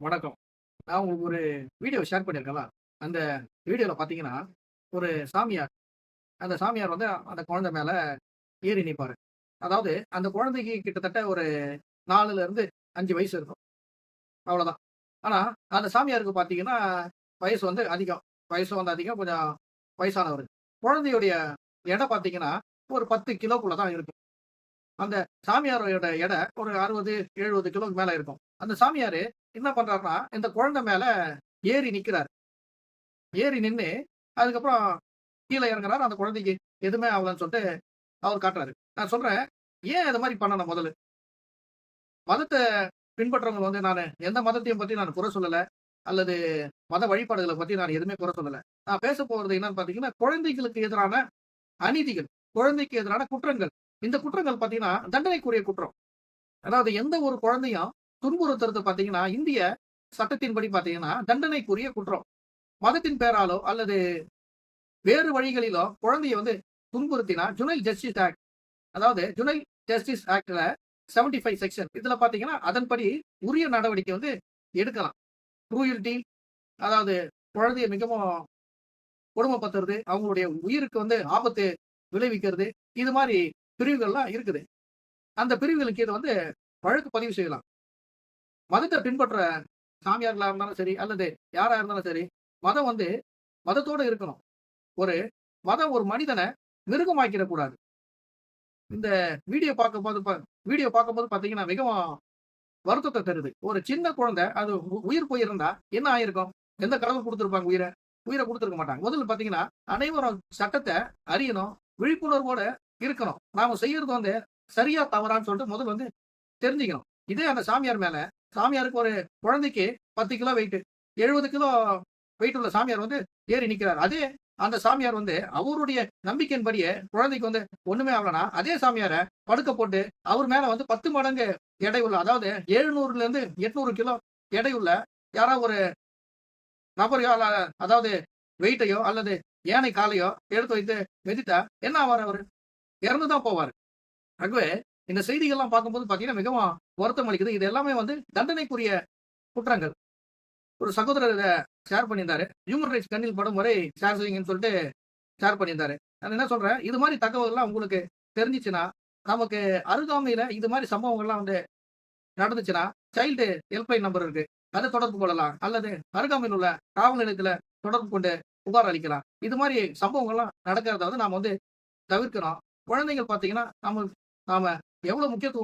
வணக்கம். நான் உங்களுக்கு ஒரு வீடியோ ஷேர் பண்ணியிருக்கேன்ல. அந்த வீடியோல பார்த்தீங்கன்னா, ஒரு சாமியார். அந்த சாமியார் வந்து அந்த குழந்தை மேல ஏறி நிப்பாரு. அதாவது அந்த குழந்தைக்கு கிட்டத்தட்ட ஒரு 4லிருந்து 5 வயசு இருக்கும். அவ்வளோதான். ஆனா, அந்த சாமியாருக்கு பார்த்தீங்கன்னா, வயசு வந்து அதிகம். வயசும் வந்து அதிகம். கொஞ்சம் வயசானவரு. குழந்தையுடைய எடை பார்த்தீங்கன்னா, ஒரு 10 கிலோக்குள்ள தான் இருக்கும். அந்த சாமியாரோட எடை ஒரு 60, 70 கிலோக்கு மேல இருக்கும். அந்த சாமியாரு என்ன பண்றாருன்னா, இந்த குழந்தை மேல ஏறி நிக்கிறாரு. ஏறி நின்னு, அதுக்கப்புறம் கீழ இறங்குறாரு. அந்த குழந்தைக்கு எதுவுமே ஆவலன்னு சொல்ட்டு அவரு காட்டுறாரு. நான் சொல்றேன், ஏன் இது மாரி பண்ணணும் முதல்ல? மதத்த பின்பற்றவங்க வந்து எந்த மதத்தையும் பத்தி நான் குறை சொல்லல. அல்லது மத வழிபாடுகள பத்தி நான் எதுவுமே குறை சொல்லல. நான் பேசப் போறது என்னன்னு பார்த்தீங்கன்னா, குழந்தைகளுக்கு எதிரான அநீதிகள், குழந்தைக்கு எதிரான குற்றங்கள். இந்த குற்றங்கள் பார்த்தீங்கன்னா, தண்டனைக்குரிய குற்றம். அதாவது எந்த ஒரு குழந்தையும் துன்புறுத்துறது பார்த்தீங்கன்னா, இந்திய சட்டத்தின்படி பார்த்தீங்கன்னா, தண்டனைக்குரிய குற்றம். மதத்தின் பேராலோ அல்லது வேறு வழிகளிலோ குழந்தைய வந்து துன்புறுத்தினா, ஜுனைல் ஜஸ்டிஸ் ஆக்ட் அதாவது ஜுனைல் ஜஸ்டிஸ் ஆக்ட்ல 75 செக்ஷன் இதுல பாத்தீங்கன்னா, அதன்படி உரிய நடவடிக்கை வந்து எடுக்கலாம். க்ரூயல்டி அதாவது குழந்தைய மிகவும் கொடுமைப்படுத்துறது, அவங்களுடைய உயிருக்கு வந்து ஆபத்து விளைவிக்கிறது, இது மாரி பிரிவுகள்லாம் இருக்குது. அந்த பிரிவுகளின் கீழ வந்து வழக்கு பதிவு செய்யலாம். மதத்த பின்பற்ற சாமியார்களா இருந்தாலும் சரி, அல்லது யாரா இருந்தாலும் சரி, மதம் வந்து மதத்தோட இருக்கணும். ஒரு மதம் ஒரு மனிதன மிருகமாக்கிடக் கூடாது. இந்த வீடியோ பார்க்கும்போது வீடியோ பார்க்கும்போது பார்த்தீங்கன்னா, மிகவும் வருத்தத்த தருது. ஒரு சின்ன குழந்தை அது உயிர் போயிருந்தா என்ன ஆயிருக்கும்? எந்த கடவுள் குடுத்திருப்பாங்க உயிர? உயிர குடுத்திருக்க மாட்டாங்க. முதல்ல பார்த்தீங்கன்னா, அனைவரும் சட்டத்த அறியணும். விழிப்புணர்வோட இருக்கணும். நாம செய்யறது வந்து சரியா, தவறான்னு சொல்லிட்டு முதல்ல வந்து தெரிஞ்சுக்கணும். இதே அந்த சாமியார் மேல சாமியாருக்கு ஒரு குழந்தைக்கு 10 கிலோ வெயிட். 70 கிலோ வெயிட் உள்ள சாமியார் வந்து ஏறி நிக்கிறாரு. அதே அந்த சாமியார் வந்து அவருடைய நம்பிக்கையின்படியே குழந்தைக்கு வந்து ஒண்ணுமே ஆகலன்னா, அதே சாமியார படுக்க போட்டு அவர் மேல வந்து 10 மடங்கு எடை உள்ள அதாவது 700லிருந்து 800 கிலோ எடையுள்ள யாராவது ஒரு நபரையோ அதாவது வெயிட்டையோ அல்லது யானை காலையோ எடுத்து வைத்து மிதித்தா என்ன ஆவாரு அவரு? இறந்து தான் போவாரு. ஆகவே இந்த செய்திகள்லாம் பார்க்கும்போது பார்த்தீங்கன்னா, மிகவும் வருத்தம் அளிக்குது. இது எல்லாமே வந்து தண்டனைக்குரிய குற்றங்கள். ஒரு சகோதரர் இத ஷேர் பண்ணியிருந்தாரு. ஹியூமன் ரைட்ஸ் கண்ணில் படும் வரை ஷேர் செய்யுங்கன்னு சொல்லிட்டு ஷேர் பண்ணியிருந்தாரு. நான் என்ன சொல்றேன், இது மாரி தகவல்லாம் உங்களுக்கு தெரிஞ்சுச்சுன்னா, நமக்கு அருகாமையில இது மாரி சம்பவங்கள்லாம் வந்து நடந்துச்சுன்னா, சைல்டு ஹெல்ப்லைன் நம்பர் இருக்கு. அத தொடர்பு கொள்ளலாம். அல்லது அருகாமையில் உள்ள காவல் நிலையத்தில தொடர்பு கொண்டு புகார் அளிக்கலாம். இது மாரி சம்பவங்கள்லாம் நடக்கிறத வந்து நாம வந்து தவிர்க்கணும். குழந்தைகள் பார்த்தீங்கன்னா, நாம எவ்வளவு முக்கியத்துவம்